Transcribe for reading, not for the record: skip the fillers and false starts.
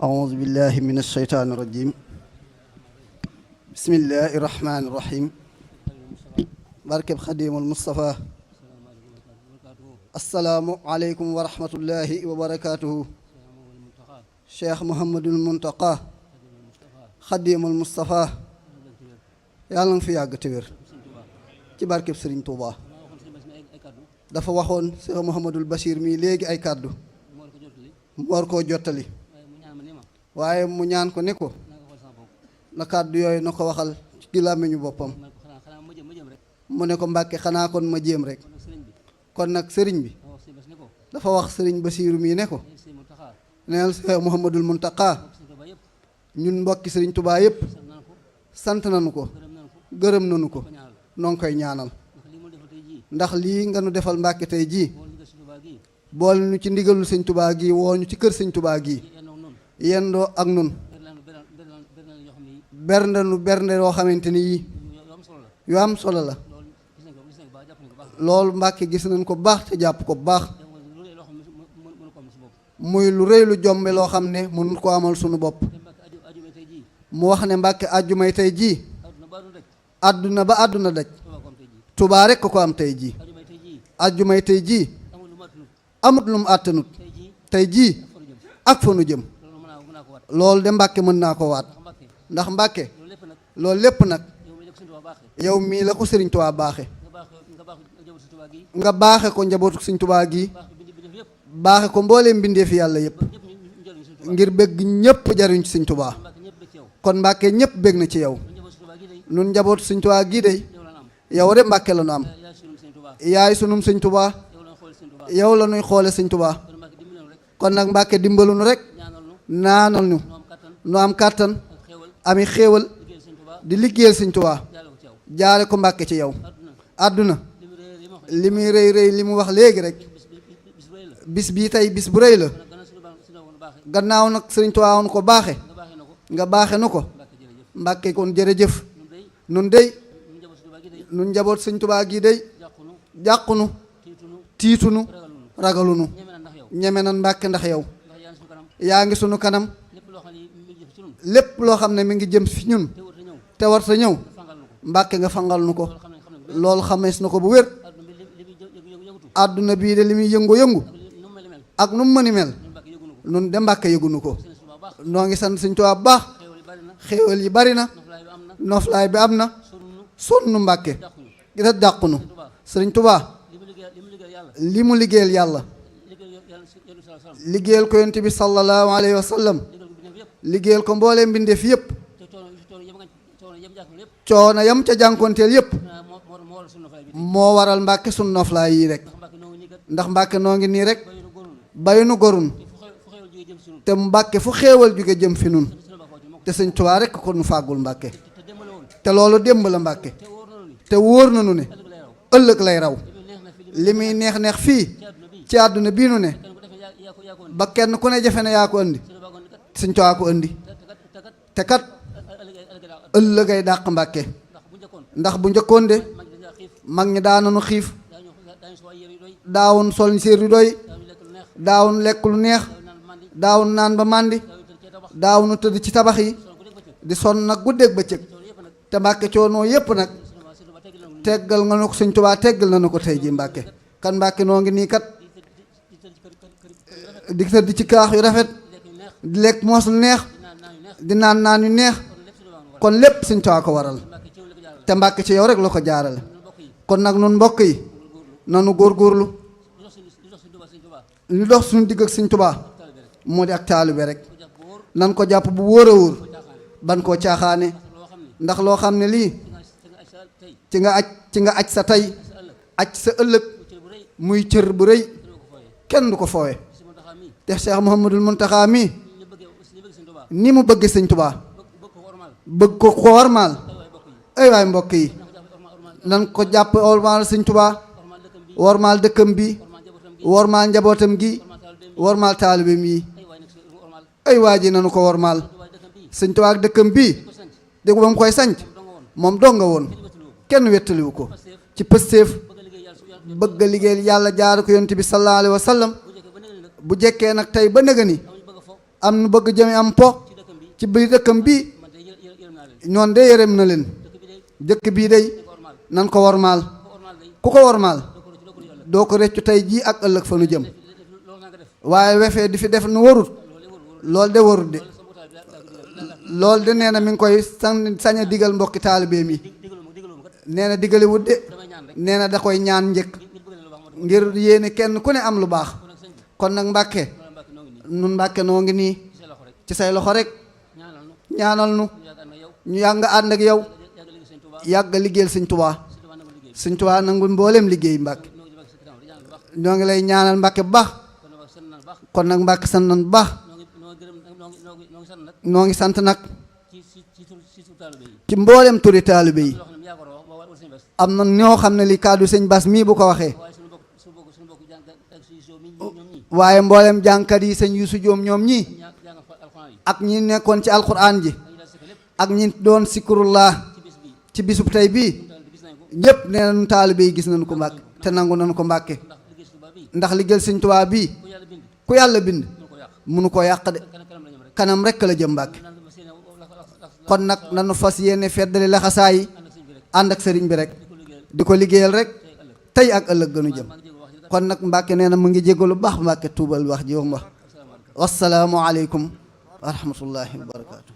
أعوذ بالله من الشيطان الرجيم بسم الله الرحمن الرحيم barkeb Xadimul Mustafa assalaamu aleykum wa rahmatullahi wa barakaatuhu Cheikh Mouhamadul Muntaqa Xadimul Mustafa yàlla nga fi yàgg te wér ci barkeb Sëriñ Tuuba dafa waxoon Cheikh Mouhamadul Bachir mii léegi ay kàddu mu war koo jottali waaye mu ñaan ko ne ko na kàddu yooyu na ko waxal ci làmmiñu boppam mu ne ko Mbàkke xanaa kon ma jéem rek kon nag sëriñ bi dafa wax sëriñ Basiiru mii ne ko neel Cheikh Mouhamadul Muntaqa ñun mbokki sëriñ Tuubaa yëpp sant nañu ko gërëm nañu ko noo ngi koy ñaanal ndax lii nga nu defal Mbàkke tey jii boole nu ci ndigalul sëñ Tuubaa gi woo ñu ci kër sëñ Tuubaa gi yendoo ak nun bernde nu bernde yoo xamante ni yii yu am solo la loolu Mbàkke gis nañ ko baax te jàpp ko baax muy lu rëy lu jombe loo xam ne mënul ko amal sunu bopp mu wax ne Mbàkke àjjumay tey jii àdduna ba àdduna daj Tuubaa rekk ko am tey jii àjjumay tey jii amut lu mu àttanut tey jii ak fa nu jëm loolu de Mbàkke mën naa ko waat ndax Mbàkke loolu lépp nag yow mii la ko Sëriñ Tuubaa baaxe nga baaxe ko njabootu Sëriñ Tuubaa gi baaxe ko mbooleem mbindeefi yàlla yëpp ngir bëgg ñëpp jariñ ci Sëriñ Tuubaa kon Mbàkke ñëpp bëgg na ci yow nun njabootu Sëriñ Tuubaa gii de yow de Mbàkke la nu am yaay sunum Sëriñ Tuubaa yow la nuy xoole Sëriñ Tuubaa kon nag Mbàkke dimbalu nu rek naanal ñu nu am kàttan ami xéewal di liggéeyal Sëriñ Tuubaa jaare ko Mbàkke ci yow àdduna li muy rëy rëy li mu wax léegi rek bis bii tey bis bu rëy la gannaaw nag Sëriñ Tuubaa woon ko baaxe nga baaxe nu ko Mbàkke kon jërëjëf nun dey nun njaboot Sëriñ Tuubaa gi dey jàqunu tiitunu ragalunu ñeme nan Mbàkke ndax yow yaa ngi sunu kanam lépp loo xam ne mi ngi jëm fi ñun te war sa ñëw Mbàkke nga fangal nu ko loolu xamees na ko bu wér àdduna bii de li muy yëngu-yëngu ak nu mu mëni mel nun de Mbàkke yëgunu ko noo ngi sant Sëriñ Tuubaa bu baax xéewal yi bari na noflaay bi am na sonnu Mbàkke gita dàqunu Sëriñ Tuubaa li mu liggéeyal yàlla liggéeyal ko yonent bi sallallahu alayhi wa sallam liggéeyal ko mboolee mbindeef yëpp coono yam ca jànkoonteel yëpp moo waral Mbàkke sunu noflaay yi rek ndax Mbàkke noo ngi nii rek bay nu gorun te Mbàkke fu xéewal jóge jëm fi nun te Sëriñ Tuubaa rek ko nu fàggul Mbàkke te loolu démb la Mbàkke te wóor na nu ne ëllëg lay raw li muy neex neex fii ci àdduna bii nu ne ba kenn ku ne jafe ne yaa ko andi Sëriñ Tuubaa ko andi te kat ëllëgay dàq Mbàkke ndax bu njëkkoon de mag ñi daananu xiif daawun sol séer yu doy daawun lekk lu neex daawun naan ba màndi daawunu tëdd ci tabax yi di sonn nag guddeeg bëccëg te Mbàkke coonoo yépp nag teggal nga nu ko Sëriñ Tuubaa teggal na nu ko tey ji Mbàkke kan Mbàkke noo ngi nii kat di tëdd ci kaax yu rafet di lekk moos lu neex di naan naan yu neex kon lépp Sëriñ Tuubaa ko waral te Mbàkke ci yow rek la ko jaarale kon nag nun mbokk yi nanu góorgóorlu li dox suñu digg ak Sëriñ Tuubaa moo di ak taalibe rek nan ko jàpp bu wóor a wóor ban koo caaxaane ndax loo xam ne lii ci nga aj sa tey aj sa ëllëg muy cër bu rëy kenn du ko foowe te Cheikh Mouhamadul Muntaxa mi ni mu bëgg Sëriñ Tuubaa bëgg ko wormaal ay waay mbokk yi nan ko jàpp wormaal Sëriñ Tuubaa wormaal dëkkam bi wormaal njabootam gi wormaal taalibeem yi ay waa ji nanu ko wormaal Sëriñ Tuubaa ak dëkkam bii dégg ba mu koy sanc moom donga woon kenn wettaliwu ko ci pëstéef bëgg a liggéeyal yàlla jaar ko yonent bi sallallahu alayhi wa sallam bu jekkee nag tey ba nëga ni am nu bëgg jëme am po ci biir dëkkam bi ñoon de yërëm na leen dëkk bii day nan ko wormaal ku ko wormaal doo ko reccu tey jii ak ëllëg fa nu jëm waaye wefee di fi def nu warut loolu de warut de loolu de nee na mi ngi koy sañ a digal mbokki taalibeem yi nee na digale wut de nee na da koy ñaan njëkk ngir yéene kenn ku ne am lu baax kon nag Mbàkke nun Mbàkke noo ngi nii ci say loxo rek ñaanal nu ñu yàgg ànd ak yow yàgg liggéeyal Sëñ Tuubaa Sëñ Tuubaa nangul mboolem liggéey Mbàkke ñoo ngi lay ñaanal Mbàkke bu baax kon nag Mbàkke sant nañ bu baax noo ngi sant nag ci mboolem turi taalibe yi am na ñoo xam ne li kàddu sëñ Bass mii bu ko waxee waaye mboolem jàngkat yi sëñ Yuusu Joom ñoom ñii ak ñi nekkoon ci alxuraan ji ak ñi doon sikurullah ci bisub tey bii ñëpp nee nañu taalibe yi gis nañu ko Mbàkke te nangu nañu ko Mbàkke ndax liggéeyal Sëñ Tuubaa bii ku yàlla bind munu ko yàq de kanam rekk la jëm Mbàkke kon nag nanu fas yéene feddali laxasaa yi ànd ak sëriñ bi rek di ko liggéeyal rek tey ak ëllëg gënu jëm kon nag Mbàkke nee na mu ngi jégalu baax Mbàkke tuubal wax ji wax wassalaamu aleykum wa rahmatullahi wa barakaatu